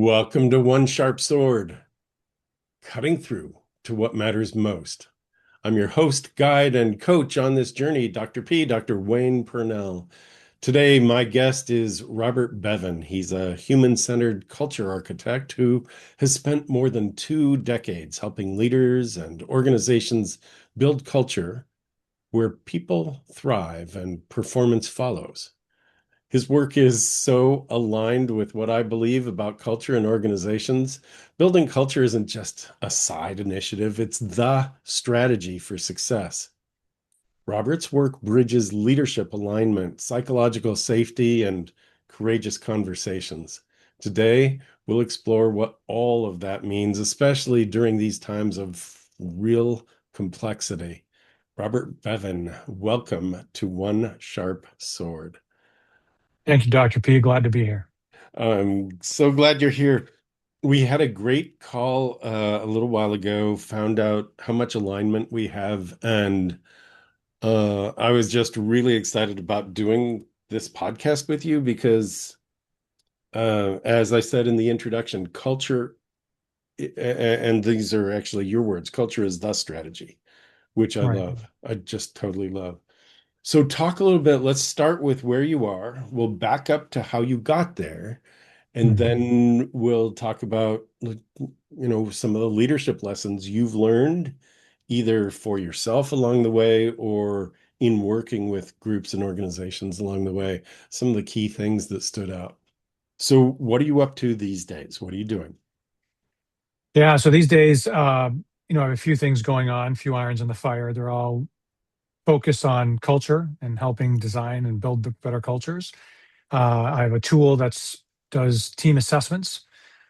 Welcome to One Sharp Sword, cutting through to what matters most. I'm your host, guide, and coach on this journey, Dr. Wayne Pernell. Today, my guest is Robert Beaven. He's a human-centered culture architect who has spent more than 2 decades helping leaders and organizations build culture where people thrive and performance follows. His work is so aligned with what I believe about culture and organizations. Building culture isn't just a side initiative, it's the strategy for success. Robert's work bridges leadership alignment, psychological safety, and courageous conversations. Today, we'll explore what all of that means, especially during these times of real complexity. Robert Bevan, welcome to One Sharp Sword. Thank you, Dr. P. Glad to be here. I'm so glad you're here. We had a great call a little while ago, found out how much alignment we have, and I was just really excited about doing this podcast with you because, as I said in the introduction, culture, and these are actually your words, culture is the strategy, which I Right. love. I just totally love. So, talk a little bit. Let's start with where you are. We'll back up to how you got there. And Mhm. then we'll talk about, like, some of the leadership lessons you've learned, either for yourself along the way or in working with groups and organizations along the way, some of the key things that stood out. So, what are you up to these days? What are you doing? Yeah. So these days, I have a few things going on, a few irons in the fire. They're all focused on culture and helping design and build better cultures. I have a tool that's does team assessments,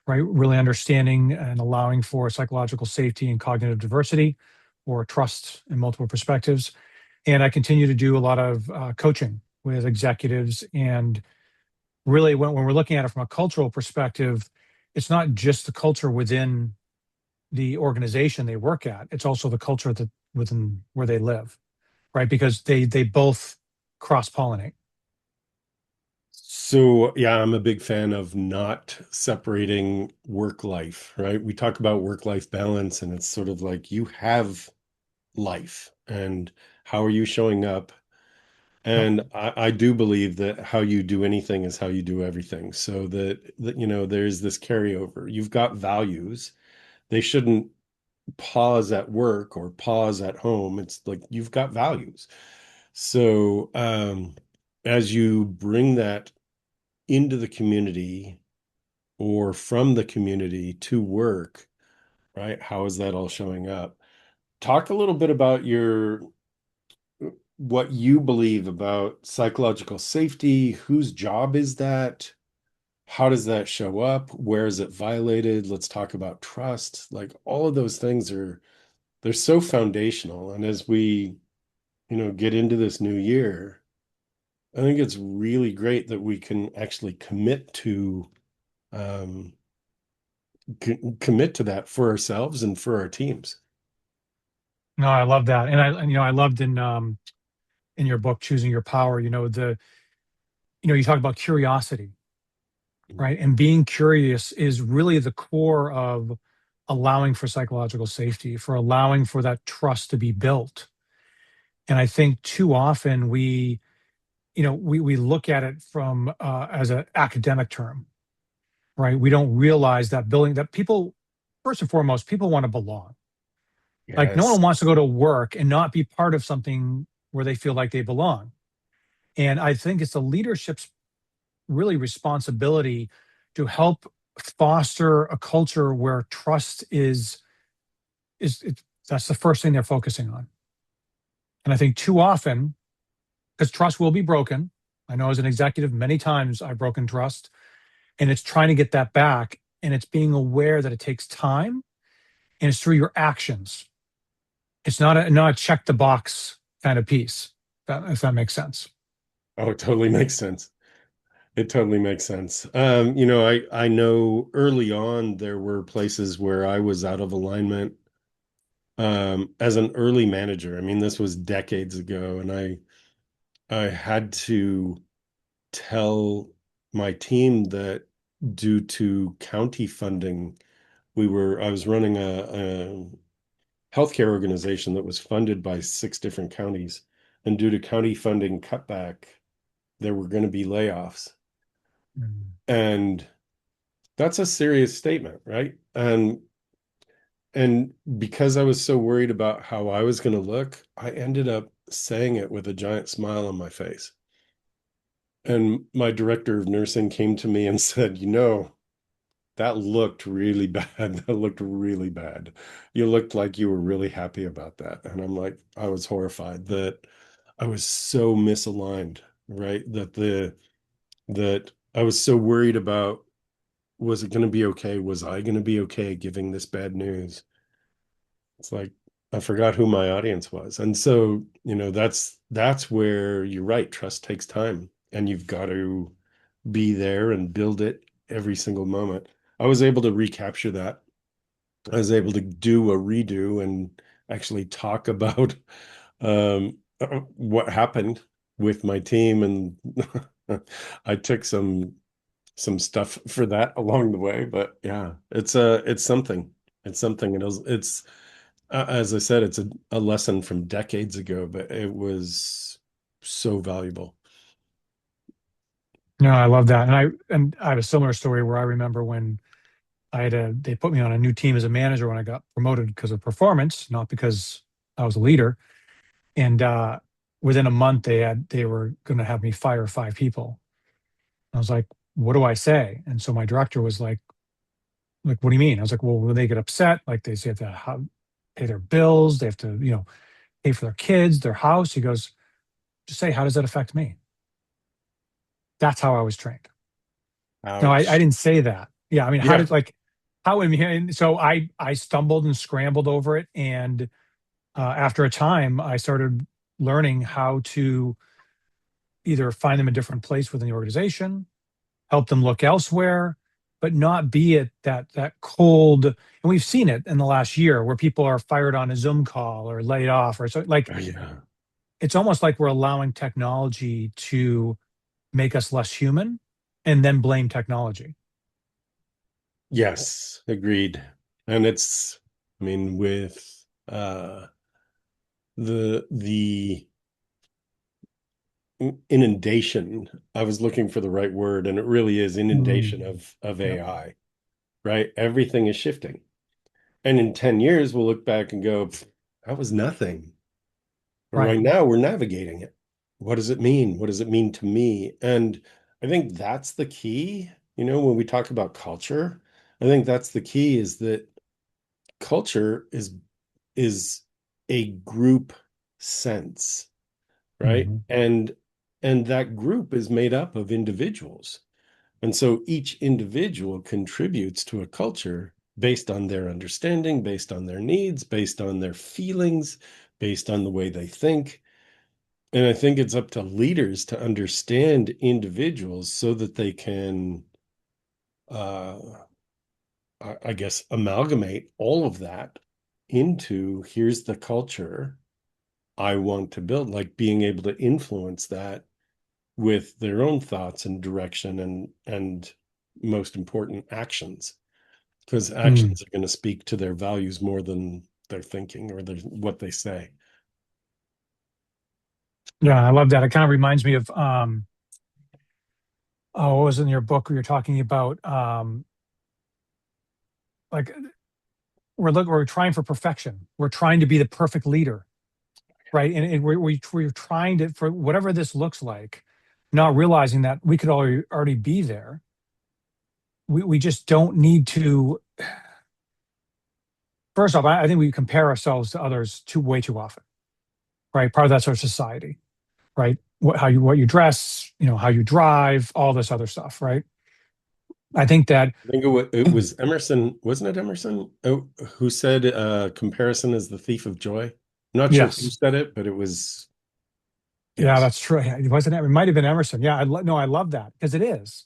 right? Really understanding and allowing for psychological safety and cognitive diversity or trust in multiple perspectives. And I continue to do a lot of coaching with executives. And really, when we're looking at it from a cultural perspective, it's not just the culture within the organization they work at, it's also the culture that within where they live, right? Because they both cross pollinate. So, yeah, I'm a big fan of not separating work life, right? We talk about work-life balance, and it's sort of like you have life, and how are you showing up? Yep. And I do believe that how you do anything is how you do everything. So that there's this carryover. You've got values. They shouldn't pause at work or pause at home. It's like you've got values. So as you bring that into the community or from the community to work, right? How is that all showing up? Talk a little bit about your what you believe about psychological safety. Whose job is that? How does that show up? Where is it violated? Let's talk about trust. Like all of those things they're so foundational. And as we, get into this new year, I think it's really great that we can actually um, commit to that for ourselves and for our teams. No, I love that, and I loved in your book, Choosing Your Power. You talk about curiosity, right? And being curious is really the core of allowing for psychological safety, for allowing for that trust to be built. And I think too often we look at it from as an academic term, right? We don't realize that building that people, first and foremost, people want to belong. Like no Yes. one wants to go to work and not be part of something where they feel like they belong. And I think it's the leadership's really responsibility to help foster a culture where trust is that's the first thing they're focusing on. And I think too often, because trust will be broken. I know as an executive, many times I've broken trust, and it's trying to get that back. And it's being aware that it takes time and it's through your actions. It's not a check the box kind of piece, if that makes sense. Oh, it totally makes sense. It totally makes sense. I know early on there were places where I was out of alignment as an early manager. I mean, this was decades ago, and I had to tell my team that due to county funding. I was running a healthcare organization that was funded by 6 different counties. And due to county funding cutback, there were going to be layoffs. Mm. And that's a serious statement, right? And because I was so worried about how I was going to look, I ended up saying it with a giant smile on my face. And my director of nursing came to me and said, that looked really bad. That looked really bad. You looked like you were really happy about that. And I'm like, I was horrified that I was so misaligned, right? That I was so worried about, was it going to be okay? Was I going to be okay giving this bad news? It's like I forgot who my audience was. And so, that's where you're right. Trust takes time, and you've got to be there and build it every single moment. I was able to recapture that. I was able to do a redo and actually talk about what happened with my team, and I took some stuff for that along the way. But yeah, it's something. It's something. It's as I said, it's a lesson from decades ago, but it was so valuable. No, I love that. And I have a similar story where I remember when they put me on a new team as a manager when I got promoted because of performance, not because I was a leader. And within a month, they were going to have me fire 5 people. I was like, "What do I say?" And so my director was like, "What do you mean?" I was like, "Well, when they get upset, like they say, have to pay their bills, they have to, pay for their kids, their house." He goes, "Just say, how does that affect me?" That's how I was trained. No, I Ouch. didn't say that. Yeah, I mean, how Yeah. did like how am and so I stumbled and scrambled over it, and after a time, I started learning how to either find them a different place within the organization, help them look elsewhere, but not be at that cold. And we've seen it in the last year where people are fired on a Zoom call or laid off, or so like Oh, yeah. it's almost like we're allowing technology to make us less human and then blame technology. Yes, agreed. And I mean, with the inundation, I was looking for the right word, and it really is inundation Mm. of Yep. AI, right? Everything is shifting. And in 10 years, we'll look back and go, "Pfft, that was nothing." But Right. right now, we're navigating it. What does it mean? What does it mean to me? And I think that's the key. When we talk about culture, I think that's the key, is that culture is a group sense, right? Mhm. And that group is made up of individuals. And so each individual contributes to a culture based on their understanding, based on their needs, based on their feelings, based on the way they think. And I think it's up to leaders to understand individuals so that they can, uh, I guess, amalgamate all of that into, here's the culture I want to build, like being able to influence that with their own thoughts and direction, and most important, actions, because Mm. actions are going to speak to their values more than their thinking or what they say. Yeah, I love that. It kind of reminds me of what was in your book where you're talking about like we're trying for perfection. We're trying to be the perfect leader, right? And we're trying to for whatever this looks like, not realizing that we could already be there. We just don't need to. First off, I think we compare ourselves to others too way too often, right? Part of that's our society, right? What you dress, how you drive, all this other stuff, right? I think that I think it was Emerson, wasn't it Emerson, who said comparison is the thief of joy? I'm not sure who yes, said it, but it was, yeah, yes. that's true. Yeah, it wasn't. It might have been Emerson. Yeah, no, I love that because it is.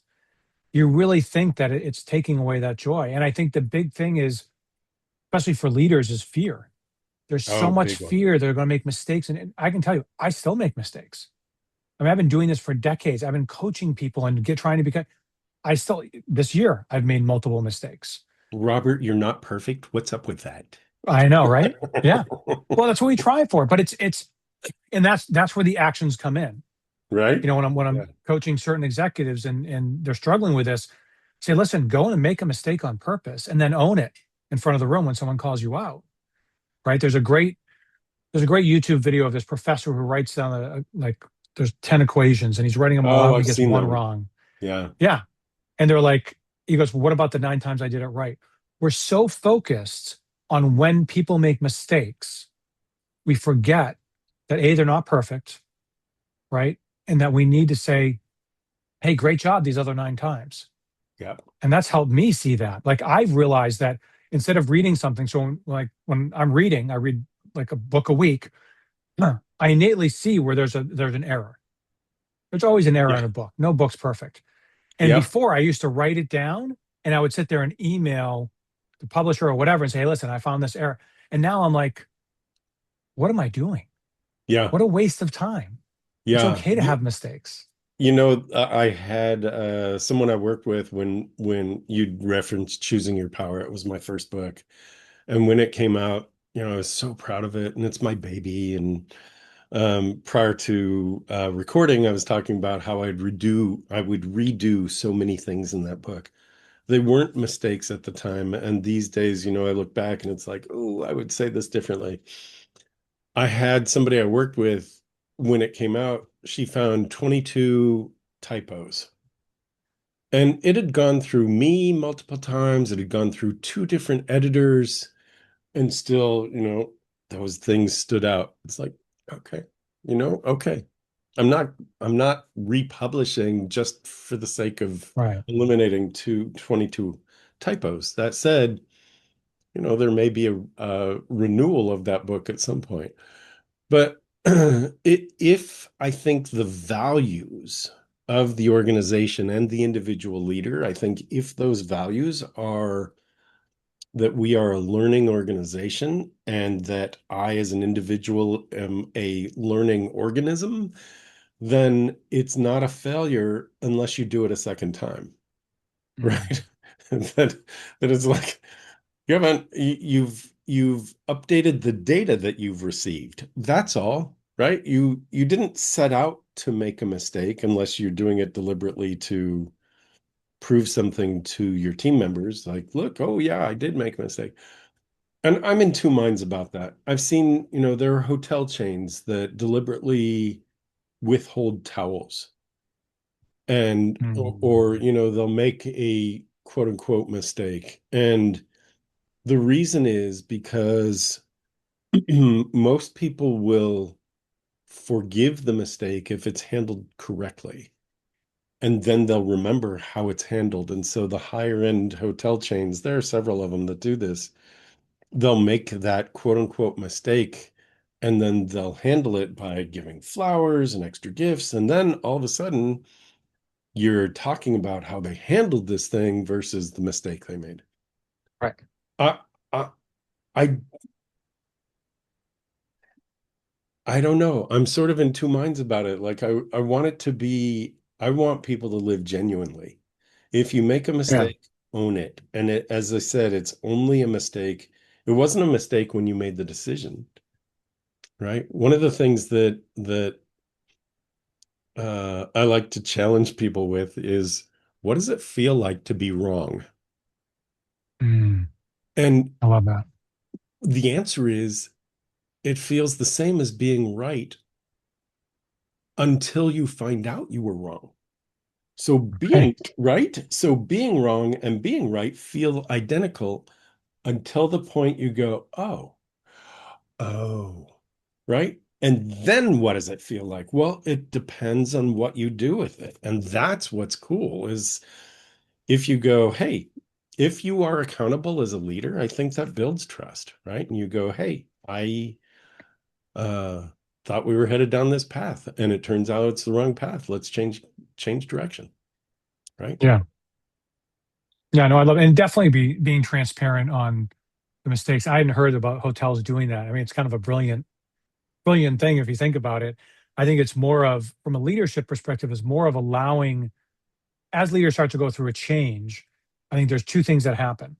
You really think that it's taking away that joy, and I think the big thing is, especially for leaders, is fear. There's so Oh, much big one. fear they're going to make mistakes, and I can tell you, I still make mistakes. I mean, I've been doing this for decades. I've been coaching people and trying to become. I still, this year, I've made multiple mistakes. Robert, you're not perfect. What's up with that? I know, right? Yeah. Well, that's what we try for, but and that's where the actions come in. Right? You know, when Yeah. I'm coaching certain executives and they're struggling with this, say, listen, go and make a mistake on purpose and then own it in front of the room when someone calls you out. Right? There's a great YouTube video of this professor who writes down like there's 10 equations and he's writing them all out Oh, and he I've gets seen that one one. wrong. Yeah. Yeah. And they're like, he goes, well, what about the 9 times I did it right? We're so focused on when people make mistakes, we forget that A, they're not perfect, right? And that we need to say, hey, great job these other 9 times. Yeah. And that's helped me see that. Like I've realized that instead of reading something, so like when I'm reading, I read like a book a week. I innately see where there's an error. There's always an error Yeah. in a book. No book's perfect. And Yep. before I used to write it down and I would sit there and email the publisher or whatever and say, hey, listen, I found this error. And now I'm like, what am I doing? Yeah. What a waste of time. It's Yeah. okay to have mistakes. I had someone I worked with when you'd referenced Choosing Your Power. It was my first book. And when it came out, I was so proud of it. And it's my baby. And prior to recording, I was talking about how I would redo so many things in that book. They weren't mistakes at the time. And these days, I look back and it's like, oh, I would say this differently. I had somebody I worked with when it came out, she found 22 typos. And it had gone through me multiple times. It had gone through two different editors, and still, those things stood out. It's like, okay, okay. I'm not I'm not republishing just for the sake of Right. eliminating 22 typos. That said, there may be a renewal of that book at some point. But if I think the values of the organization and the individual leader, I think if those values are that we are a learning organization and that I, as an individual, am a learning organism, then it's not a failure unless you do it a second time, Mm. right? That that is like you've updated the data that you've received. That's all, right? You didn't set out to make a mistake unless you're doing it deliberately to prove something to your team members. Like, look, oh yeah, I did make a mistake. And I'm in two minds about that. I've seen, there are hotel chains that deliberately withhold towels and or, Mm. they'll make a quote unquote mistake. And the reason is because most people will forgive the mistake if it's handled correctly. And then they'll remember how it's handled. And so the higher end hotel chains, there are several of them that do this. They'll make that quote unquote mistake and then they'll handle it by giving flowers and extra gifts. And then all of a sudden, you're talking about how they handled this thing versus the mistake they made. Right. I, I, I I don't know. I'm sort of in two minds about it. Like I want it to be, I want people to live genuinely. If you make a Yeah. mistake, own it. And as I said, it's only a mistake. It wasn't a mistake when you made the decision, right? One of the things that I like to challenge people with is what does it feel like to be wrong? Mm. And I love that. the answer is it feels the same as being right until you find out you were wrong. Right. So being wrong and being right feel identical until the point you go, oh, right? And then what does it feel like? Well, it depends on what you do with it. And that's what's cool is if you go, hey, if you are accountable as a leader, I think that builds trust, right? And you go, hey, I uh thought we were headed down this path and it turns out it's the wrong path. Let's change direction, right? Yeah. Yeah. No, I love it. And definitely being transparent on the mistakes. I hadn't heard about hotels doing that. I mean, it's kind of a brilliant thing if you think about it. I think it's more of, from a leadership perspective, is more of allowing as leaders start to go through a change, I think there's two things that happen.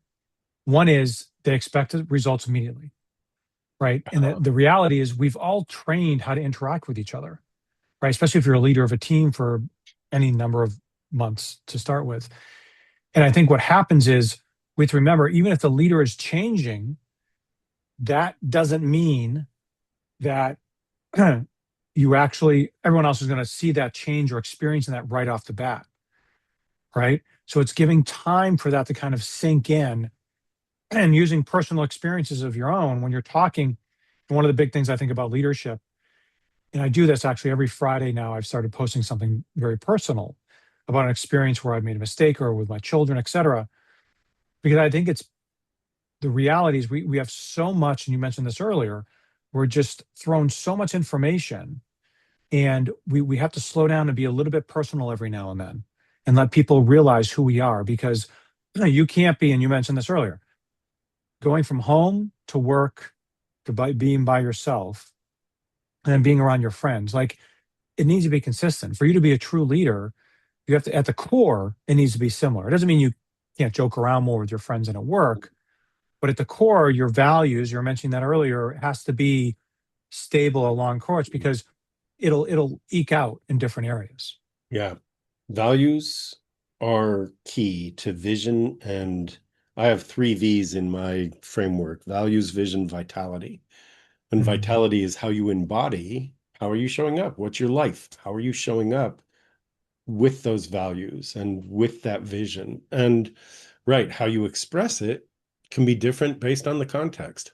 One is they expect the results immediately, right? And Uh, the reality is we've all trained how to interact with each other, right? Especially if you're a leader of a team for any number of months to start with. And I think what happens is we have to remember, even if the leader is changing, that doesn't mean that you actually, everyone else is going to see that change or experiencing that right off the bat, right? So it's giving time for that to kind of sink in and using personal experiences of your own when you're talking. One of the big things I think about leadership, and I do this actually every Friday now, I've started posting something very personal about an experience where I've made a mistake or with my children, et cetera, because I think it's the reality is we have so much, and you mentioned this earlier, we're just thrown so much information, and we have to slow down and be a little bit personal every now and then and let people realize who we are, because you can't be, and you mentioned this earlier, going from home to work to being by yourself and then being around your friends. Like, it needs to be consistent. For you to be a true leader, you have to, at the core, it needs to be similar. It doesn't mean you can't joke around more with your friends and at work, but at the core, your values, you were mentioning that earlier, has to be stable along course, because it'll eke out in different areas. yeah. Values are key to vision. And I have three V's in my framework: values, vision, vitality. And Mm. vitality is how you embody. How are you showing up? What's your life? How are you showing up with those values and with that vision? And right, how you express it can be different based on the context,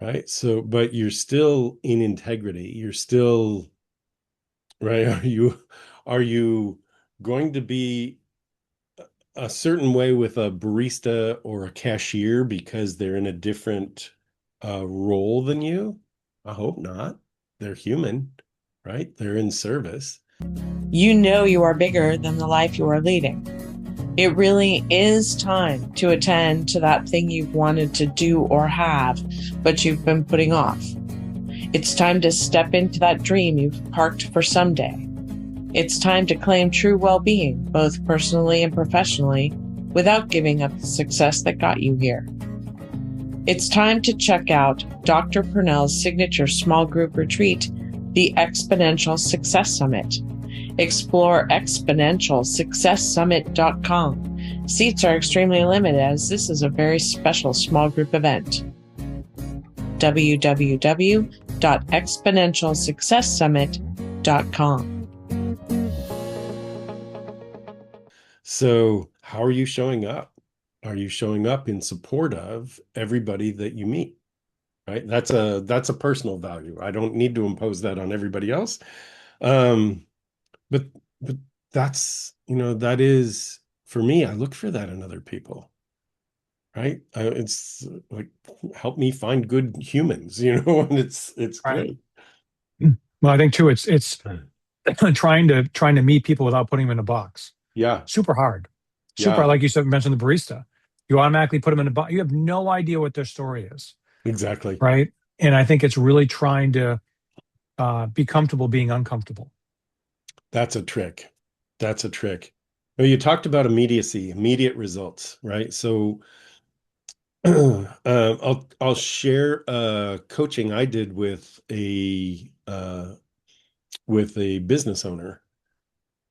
right? So, but you're still in integrity. You're still, right? Are you going to be a certain way with a barista or a cashier because they're in a different role than you? I hope not. They're human, right? They're in service. You know you are bigger than the life you are leading. It really is time to attend to that thing you've wanted to do or have, but you've been putting off. It's time to step into that dream you've parked for someday. It's time to claim true well-being, both personally and professionally, without giving up the success that got you here. It's time to check out Dr. Pernell's signature small group retreat, the Exponential Success Summit. Explore exponentialsuccesssummit.com. Seats are extremely limited as this is a very special small group event. www.exponentialsuccesssummit.com. So, how are you showing up? Are you showing up in support of everybody that you meet? Right? That's a personal value. I don't need to impose that on everybody else. Um, but but that's, that is for me, I look for that in other people, right? It's like, help me find good humans, and it's Right. great. Well, I think too, it's trying to meet people without putting them in a box. Yeah, Super hard. Super, yeah, like you said, mentioned the barista. You automatically put them in a box. You have no idea what their story is, exactly. right? And I think it's really trying to be comfortable being uncomfortable. That's a trick. That's a trick. Well, you talked about immediacy, immediate results, right? So I'll share coaching I did with a business owner.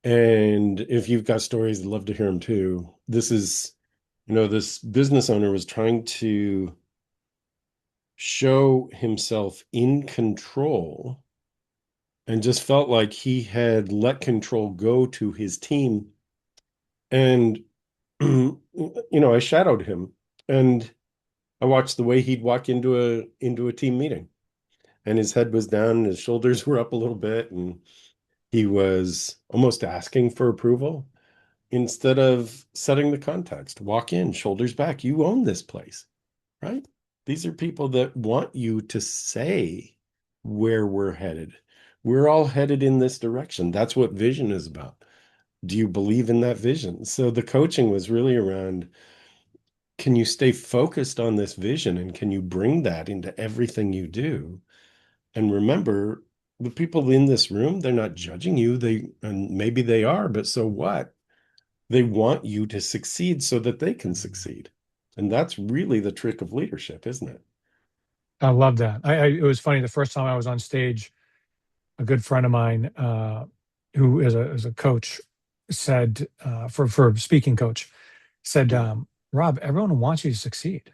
And if you've got stories, I'd love to hear them too. This business owner was trying to show himself in control and just felt like he had let control go to his team. And I shadowed him, and I watched the way he'd walk into a team meeting, and his head was down, and his shoulders were up a little bit, and he was almost asking for approval instead of setting the context. Walk in, shoulders back. You own this place, right? These are people that want you to say where we're headed. We're all headed in this direction. That's what vision is about. Do you believe in that vision? So the coaching was really around, can you stay focused on this vision and can you bring that into everything you do? And remember, the people in this room, they're not judging you. And maybe they are, but so what? They want you to succeed so that they can succeed. And that's really the trick of leadership, isn't it? I love that. It was funny the first time I was on stage, a good friend of mine, who is a coach, said, for speaking coach, said, Rob, everyone wants you to succeed.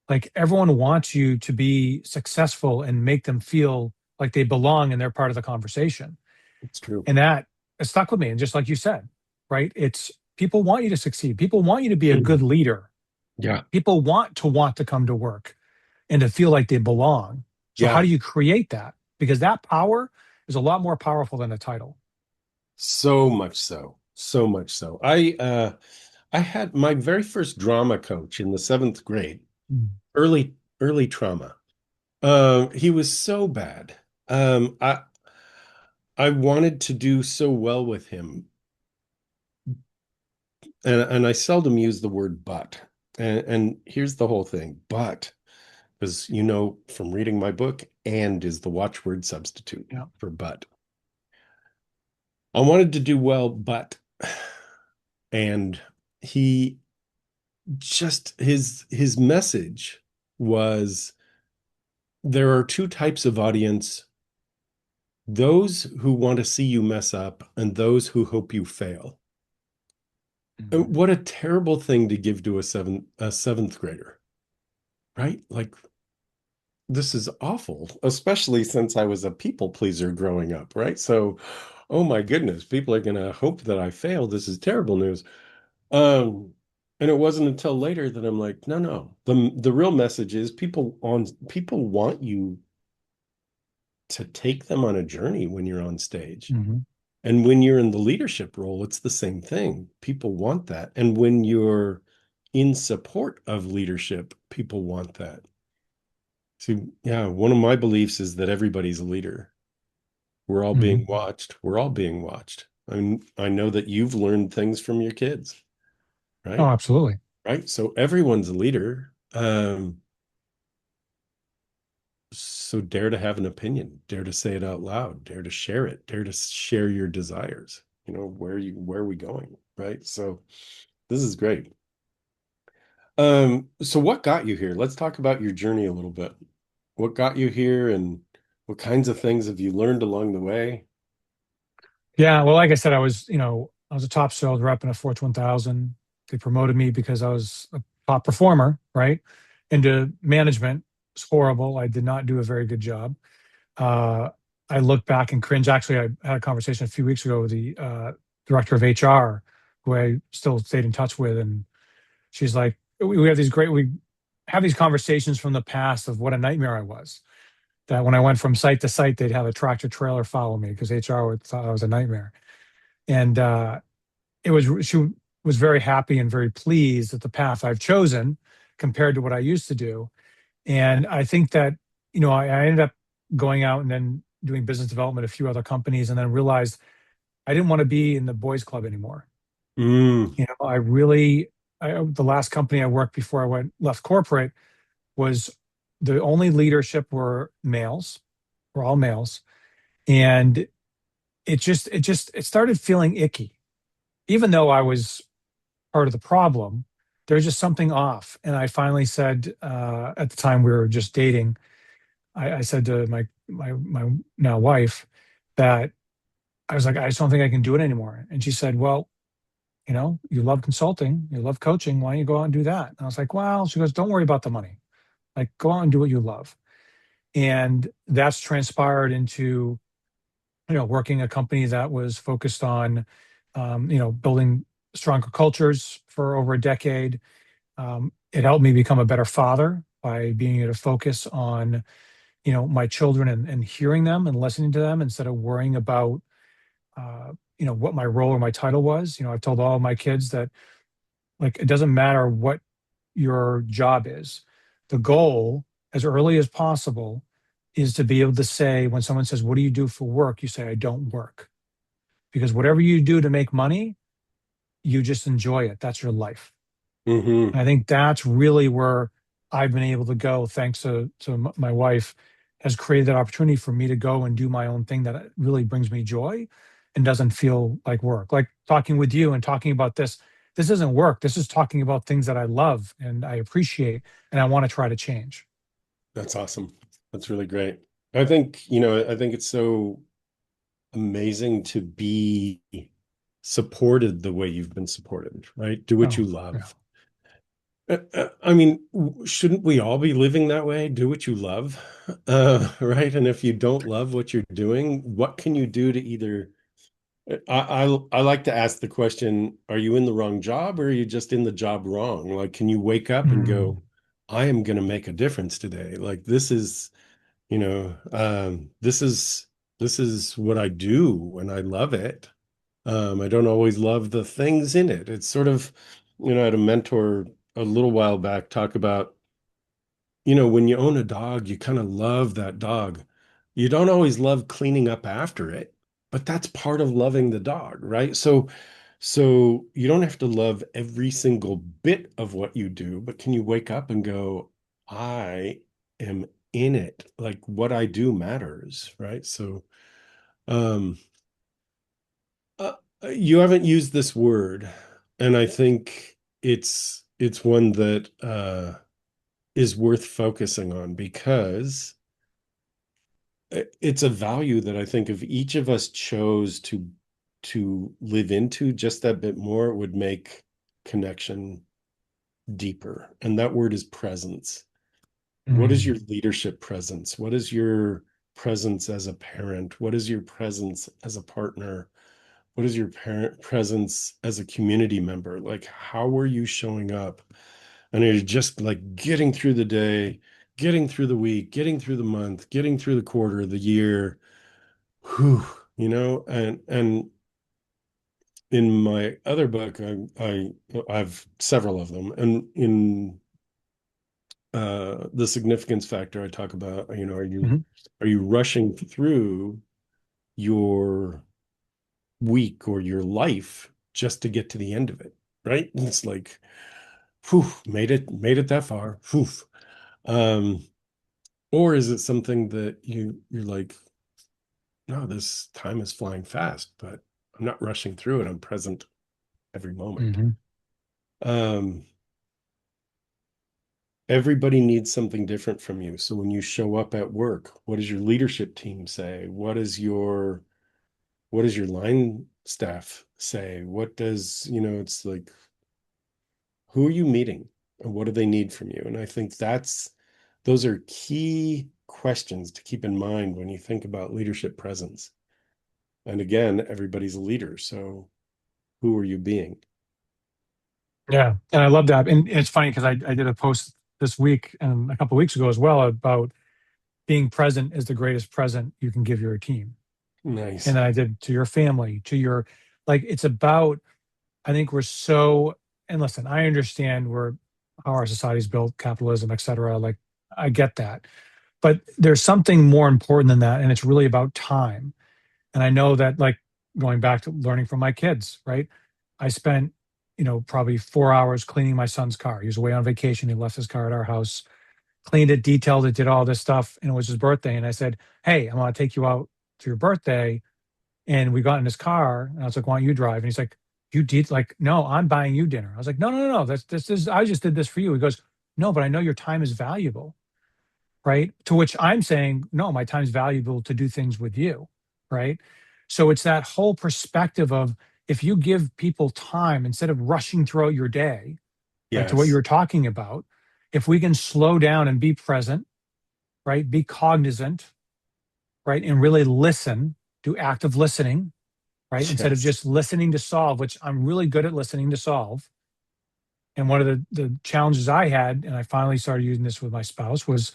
Like everyone wants you to be successful and make them feel like they belong and they're part of the conversation. It's true. And that it stuck with me. And just like you said, right? It's people want you to succeed. People want you to be a good leader. Yeah. People want to come to work and to feel like they belong. So how Yeah. do you create that? Because that power is a lot more powerful than a title. So much so. So much so. I had my very first drama coach in the seventh grade, Mm. early trauma. He was so bad. I wanted to do so well with him, and I seldom use the word but. And here's the whole thing, but, because you know from reading my book, and is the watchword substitute Yeah. for but. I wanted to do well, but, and he just his message was there are two types of audience: those who want to see you mess up and those who hope you fail. And Mhm. what a terrible thing to give to a seventh grader, right? Like, this is awful, especially since I was a people pleaser growing up, right? So, oh my goodness, people are going to hope that I fail. This is terrible news. Um, and it wasn't until later that I'm like, no, no. The real message is people want you to take them on a journey when you're on stage. Mhm. And when you're in the leadership role, it's the same thing. People want that. And when you're in support of leadership, people want that. See, yeah, one of my beliefs is that everybody's a leader. We're all being Mhm. watched. We're all being watched. I know that you've learned things from your kids, Oh, right? absolutely. Right. So everyone's a leader. So dare to have an opinion, dare to say it out loud, dare to share it, dare to share your desires. Where are we going? Right. So this is great. So what got you here? Let's talk about your journey a little bit. What got you here and what kinds of things have you learned along the way? Yeah. Well, like I said, I was a top sales rep in a Fortune 1000. They promoted me because I was a top performer, right? Into management. It's horrible. I did not do a very good job. Uh, I look back and cringe. Actually, I had a conversation a few weeks ago with the director of HR, who I still stayed in touch with, and she's like, we have these conversations from the past of what a nightmare I was. That when I went from site to site, they'd have a tractor trailer follow me because HR thought I was a nightmare. And she was very happy and very pleased at the path I've chosen compared to what I used to do. And I think that, I ended up going out and then doing business development at a few other companies and then realized I didn't want to be in the boys club anymore. Mm, The last company I worked before I left corporate was the only leadership were all males. And it started feeling icky. Even though I was part of the problem, there's just something off. And I finally said, at the time we were just dating, I said to my now wife that I was like, I just don't think I can do it anymore. And she said, well, you love consulting, you love coaching. Why don't you go out and do that? And I was like, well, she goes, don't worry about the money. Like, go out and do what you love. And that's transpired into, working a company that was focused on, building stronger cultures for over a decade. It helped me become a better father by being able to focus on, my children and hearing them and listening to them instead of worrying about, what my role or my title was. I've told all of my kids that, like, it doesn't matter what your job is. The goal, as early as possible, is to be able to say, when someone says, what do you do for work? You say, I don't work. Because whatever you do to make money, you just enjoy it. That's your life. hmm And I think that's really where I've been able to go, thanks to my wife, has created that opportunity for me to go and do my own thing that really brings me joy. and doesn't feel like work. Like talking with you and talking about this. This isn't work. This is talking about things that I love and I appreciate and I want to try to change. That's awesome. That's really great. I think it's so amazing to be supported the way you've been supported, right? Do what you Oh, yeah. love. I mean, shouldn't we all be living that way? Do what you love, right? And if you don't love what you're doing, what can you do to either I like to ask the question, are you in the wrong job or are you just in the job wrong? Like, can you wake up and Mm, go, I am going to make a difference today? Like this is what I do and I love it. I don't always love the things in it. It's sort of, I had a mentor a little while back talk about, when you own a dog, you kind of love that dog. You don't always love cleaning up after it, but that's part of loving the dog, right? So you don't have to love every single bit of what you do, but can you wake up and go, I am in it. Like what I do matters, right? So um you haven't used this word, and I think it's one that is worth focusing on because it's a value that I think if each of us chose to live into just that bit more, it would make connection deeper. And that word is presence. What is mm, your leadership presence? What is your presence as a parent? What is your presence as a partner? What is your parent presence as a community member? Like, how are you showing up? And it's just like getting through the day, getting through the week, getting through the month, getting through the quarter, the year. Whew, and in my other book, I've several of them, and in the significance factor, I talk about, mhm. are you rushing through your week or your life just to get to the end of it, right? And it's like, whew, made it that far. Whew. Um, or is it something that you're like, no, this time is flying fast, but I'm not rushing through it. I'm present every moment. Mhm. Um, Everybody needs something different from you. So when you show up at work, what does your leadership team say? What does your line staff say? What does, it's like, who are you meeting and what do they need from you? And I think those are key questions to keep in mind when you think about leadership presence. And again, everybody's a leader. So who are you being? Yeah. And I love that. And it's funny because I did a post this week and a couple of weeks ago as well about being present is the greatest present you can give your team. And Nice. then I did to your family, to your, like, it's about, I think we're so, and listen, I understand how our society's built, capitalism, et cetera. Like, I get that. But there's something more important than that. And it's really about time. And I know that, like, going back to learning from my kids, right? I spent, probably 4 hours cleaning my son's car. He was away on vacation. He left his car at our house, cleaned it, detailed it, did all this stuff. And it was his birthday. And I said, hey, I want to take you out to your birthday. And we got in his car. And I was like, why don't you drive? And he's like, you did, like, no, I'm buying you dinner. I was like, no, no, no, no. This is, I just did this for you. He goes, no, but I know your time is valuable. Right. To which I'm saying, no, my time's valuable to do things with you. Right. So it's that whole perspective of if you give people time instead of rushing throughout your day, like to what you Yes. were talking about, if we can slow down and be present, right, be cognizant, right, and really listen, do active listening, right, instead of Yes. just listening to solve, which I'm really good at listening to solve. And one of the challenges I had, and I finally started using this with my spouse, was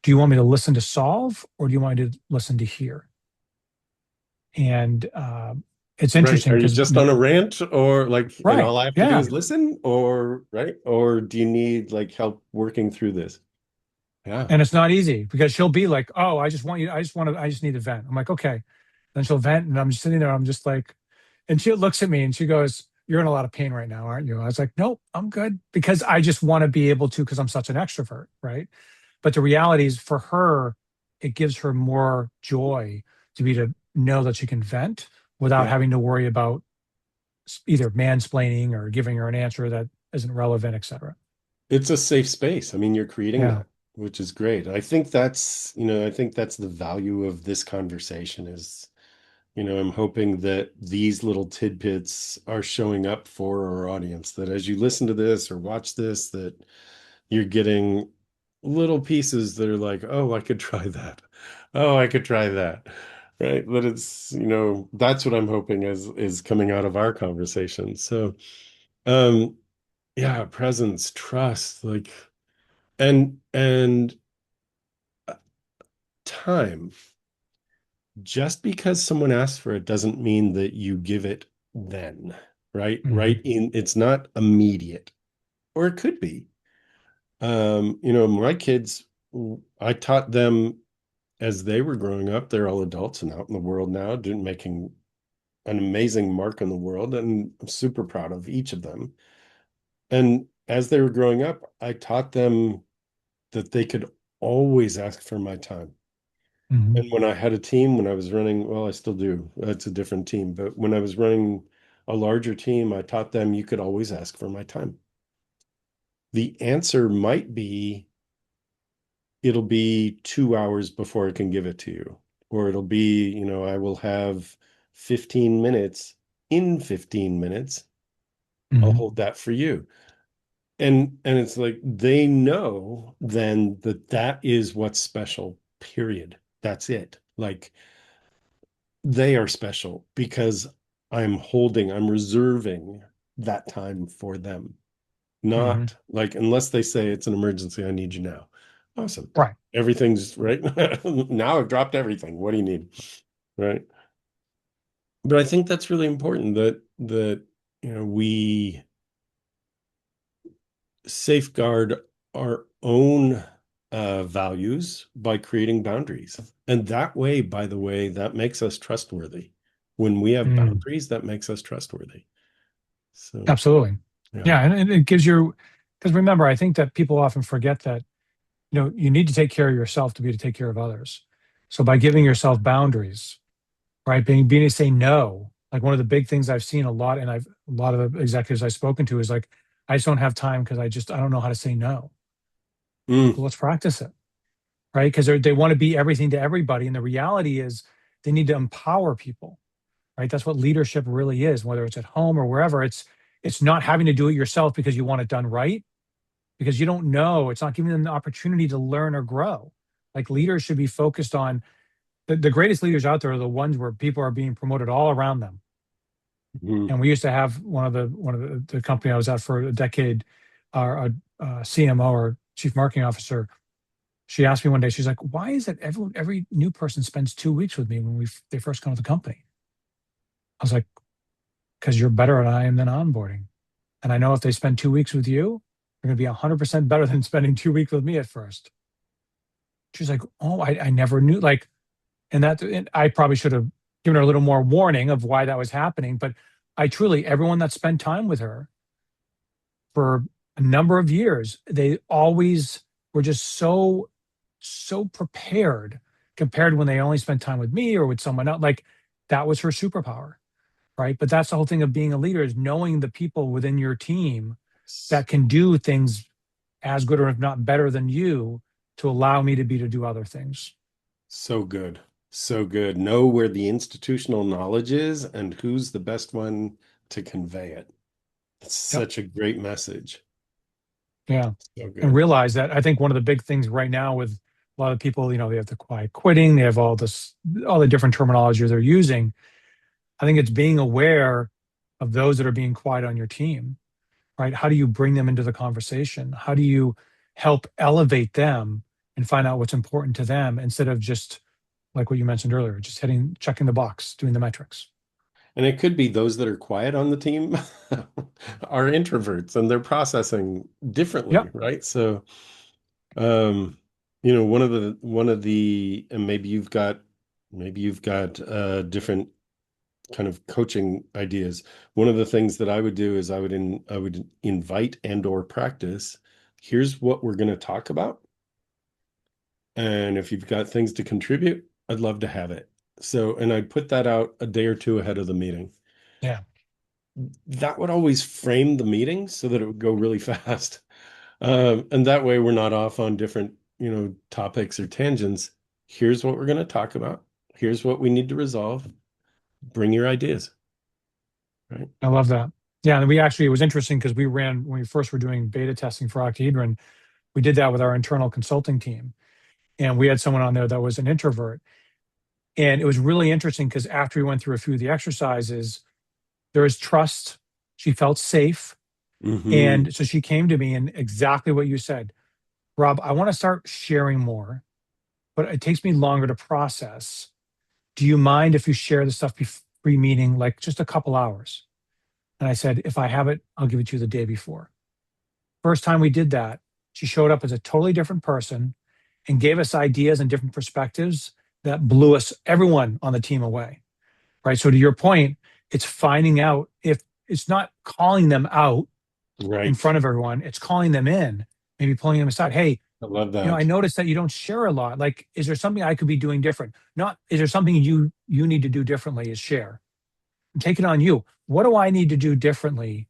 do you want me to listen to solve or do you want me to listen to hear? And it's Right. interesting Are you because just on a rant or like, and right, all I have to do yeah. is listen or right? Or do you need like help working through this? Yeah. And it's not easy because she'll be like, "Oh, I just want you. I just need to vent." I'm like, "Okay." Then she'll vent, and I'm just sitting there. I'm just like, and she looks at me and she goes, "You're in a lot of pain right now, aren't you?" I was like, "Nope, I'm good," because I just want to be able to because I'm such an extrovert, right? But the reality is, for her, it gives her more joy to know that she can vent without Yeah. having to worry about either mansplaining or giving her an answer that isn't relevant, etc. It's a safe space. I mean, you're creating Yeah. that, which is great. I think that's the value of this conversation is, I'm hoping that these little tidbits are showing up for our audience, that as you listen to this or watch this, that you're getting little pieces that are like, oh, I could try that. Oh, I could try that. Right. But it's, that's what I'm hoping is coming out of our conversation. So, um, yeah, presence, trust, like, and time. Just because someone asks for it doesn't mean that you give it then, right? Hmm. Right in it's not immediate, or it could be. My kids, I taught them as they were growing up. They're all adults and out in the world now, doing making an amazing mark in the world, and I'm super proud of each of them. And as they were growing up, I taught them that they could always ask for my time. Hmm. And when I had a team, when I was running, well, I still do. It's a different team, but when I was running a larger team, I taught them you could always ask for my time. The answer might be it'll be 2 hours before I can give it to you, or it'll be, I will have 15 minutes. In 15 minutes, I'll Hmm. hold that for you. And it's like they know then that that is what's special, period. That's it. Like they are special because I'm reserving that time for them. Hmm. Not like, unless they say it's an emergency, I need you now. Awesome. Right. Everything's right. Now I've dropped everything. What do you need? Right. But I think that's really important that we safeguard our own values by creating boundaries. And that way, by the way, that makes us trustworthy. When we have Mm. boundaries, that makes us trustworthy. So, Absolutely. yeah. Yeah, and it gives you, because remember, I think that people often forget that you need to take care of yourself to be able to take care of others. So by giving yourself boundaries, right, being able to say no, like one of the big things I've seen a lot, and a lot of the executives I've spoken to is like, I just don't have time because I don't know how to say no. Like, Mm, well, let's practice it, right? Because they want to be everything to everybody, and the reality is they need to empower people, right? That's what leadership really is, whether it's at home or wherever. It's not having to do it yourself because you want it done right, because you don't know. It's not giving them the opportunity to learn or grow. Like leaders should be focused on the greatest leaders out there are the ones where people are being promoted all around them. mm. And we used to have one of the company I was at for a decade, a CMO or chief marketing officer. She asked me one day, she's like, "Why is it every new person spends 2 weeks with me when they first come to the company?" I was like, "Because you're better at I am than onboarding, and I know if they spend 2 weeks with you, they're going to be 100% better than spending 2 weeks with me at first." She's like, "Oh, I never knew." Like, and I probably should have given her a little more warning of why that was happening. But I truly, everyone that spent time with her for a number of years, they always were just so prepared compared when they only spent time with me or with someone else. Like that was her superpower, right? But that's the whole thing of being a leader is knowing the people within your team that can do things as good or if not better than you to allow me to do other things. So good. So good. Know where the institutional knowledge is and who's the best one to convey it. It's Yep. such a great message. Yeah. So And good. realize that I think one of the big things right now with a lot of people, they have the quiet quitting, they have all the different terminology they're using. I think it's being aware of those that are being quiet on your team, right? How do you bring them into the conversation? How do you help elevate them and find out what's important to them instead of just like what you mentioned earlier, just checking the box, doing the metrics. And it could be those that are quiet on the team are introverts and they're processing Yep. differently, right? So, um, and maybe you've got different kind of coaching ideas. One of the things that I would do is I would invite and or practice. Here's what we're going to talk about. And if you've got things to contribute, I'd love to have it. So, and I'd put that out a day or two ahead of the meeting. Yeah, That would always frame the meeting so that it would go really fast. And that way we're not off on different, topics or tangents. Here's what we're going to talk about. Here's what we need to resolve. Bring your ideas, right? I love that. Yeah, and it was interesting because we ran when we first were doing beta testing for octahedron. We did that with our internal consulting team, and we had someone on there that was an introvert, and it was really interesting because after we went through a few of the exercises, there was trust. She felt safe, Hmm. and so she came to me and exactly what you said, Rob. I want to start sharing more, but it takes me longer to process. Do you mind if you share the stuff pre-meeting, like just a couple hours? And I said, if I have it, I'll give it to you the day before. First time we did that, she showed up as a totally different person and gave us ideas and different perspectives that blew us, everyone on the team away. Right. So to your point, it's finding out if it's not calling them out in Right. front of everyone, it's calling them in, maybe pulling them aside. Hey, I love I that. noticed that you don't share a lot. Like, is there something I could be doing different? Not, is there something you need to do differently is share. Take it on you. What do I need to do differently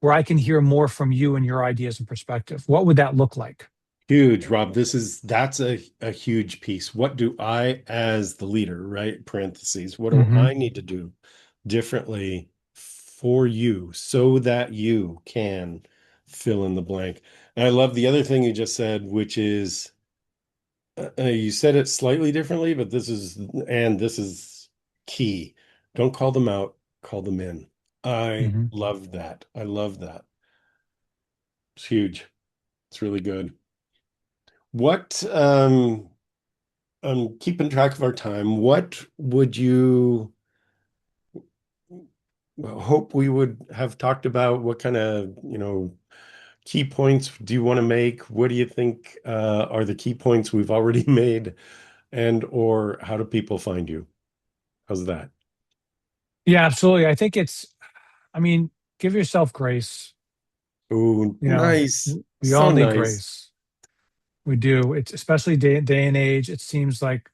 where I can hear more from you and your ideas and perspective? What would that look like? Huge, Rob. That's a huge piece. What do I, as the leader, right? Parentheses, what do Hmm. I need to do differently for you so that you can fill in the blank? And I love the other thing you just said, which is you said it slightly differently, but this is key. Don't call them out, call them in. I Hmm. love that. I love that. It's huge. It's really good. What keeping track of our time, what would you hope we would have talked about? What kind of, key points do you want to make? What do you think are the key points we've already made? And or how do people find you? How's that? Yeah, absolutely. I mean, give yourself grace. Oh, nice. We all So need nice. grace. We do. It's especially day and age. It seems like,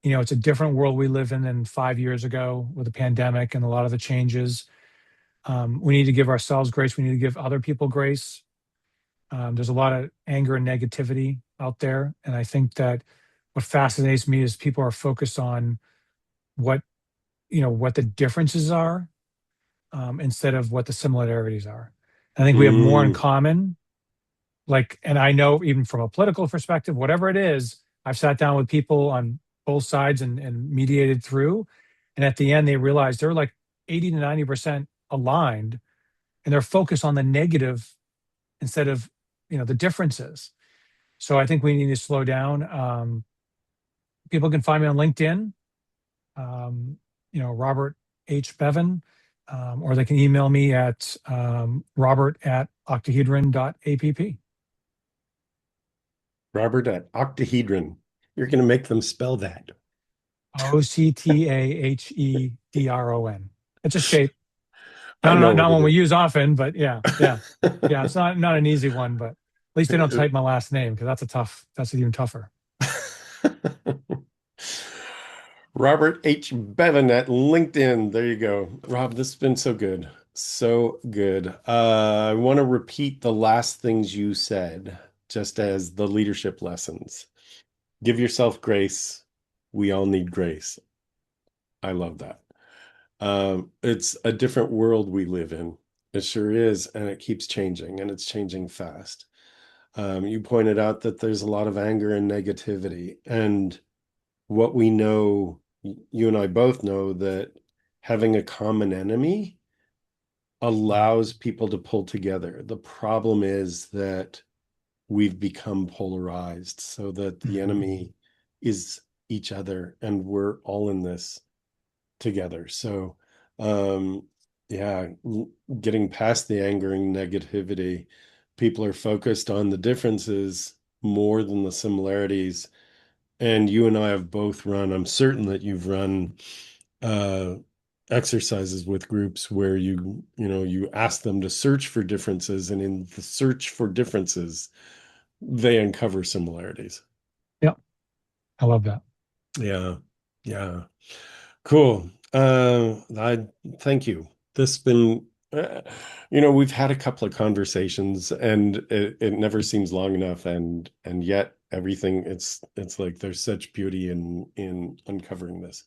it's a different world we live in than 5 years ago with the pandemic and a lot of the changes. We need to give ourselves grace. We need to give other people grace. There's a lot of anger and negativity out there. And I think that what fascinates me is people are focused on what, what the differences are instead of what the similarities are. I think we have more in Mm, common. Like, and I know even from a political perspective, whatever it is, I've sat down with people on both sides and mediated through. And at the end, they realize they're like 80 to 90% aligned and they're focused on the negative instead of, the differences. So I think we need to slow down. People can find me on LinkedIn, Robert H. Bevan, or they can email me at robert@octahedron.app. Robert at Octahedron. You're going to make them spell that. Octahedron. It's a shape. I know Not what one we it use often, but yeah, yeah, yeah. is. It's not an easy one, but at least they don't type my last name because that's even tougher. Robert H. Bevan at LinkedIn. There you go. Rob, this has been so good. So good. I want to repeat the last things you said, just as the leadership lessons. Give yourself grace. We all need grace. I love that. It's a different world we live in. It sure is, and it keeps changing, and it's changing fast. You pointed out that there's a lot of anger and negativity, and what we know, you and I both know that having a common enemy allows people to pull together. The problem is that we've become polarized so that the Mhm. enemy is each other and we're all in this together. So, um, yeah, getting past the anger and negativity, people are focused on the differences more than the similarities. And you and I have both run, I'm certain that you've run uh, exercises with groups where you ask them to search for differences, and in the search for differences, they uncover similarities. Yep, I love that. Yeah. Yeah. Cool. I thank you. This been, we've had a couple of conversations, and it never seems long enough, and yet everything it's like there's such beauty in uncovering this.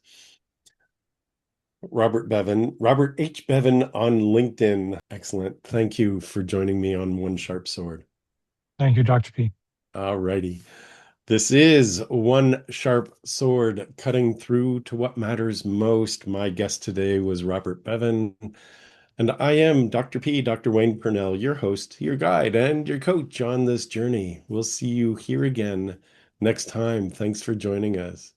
Robert Beaven, Robert H. Beaven on LinkedIn. Excellent. Thank you for joining me on One Sharp Sword. Thank you, Dr. P. All righty. This is One Sharp Sword, cutting through to what matters most. My guest today was Robert Beaven, and I am Dr. P, Dr. Wayne Pernell, your host, your guide, and your coach on this journey. We'll see you here again next time. Thanks for joining us.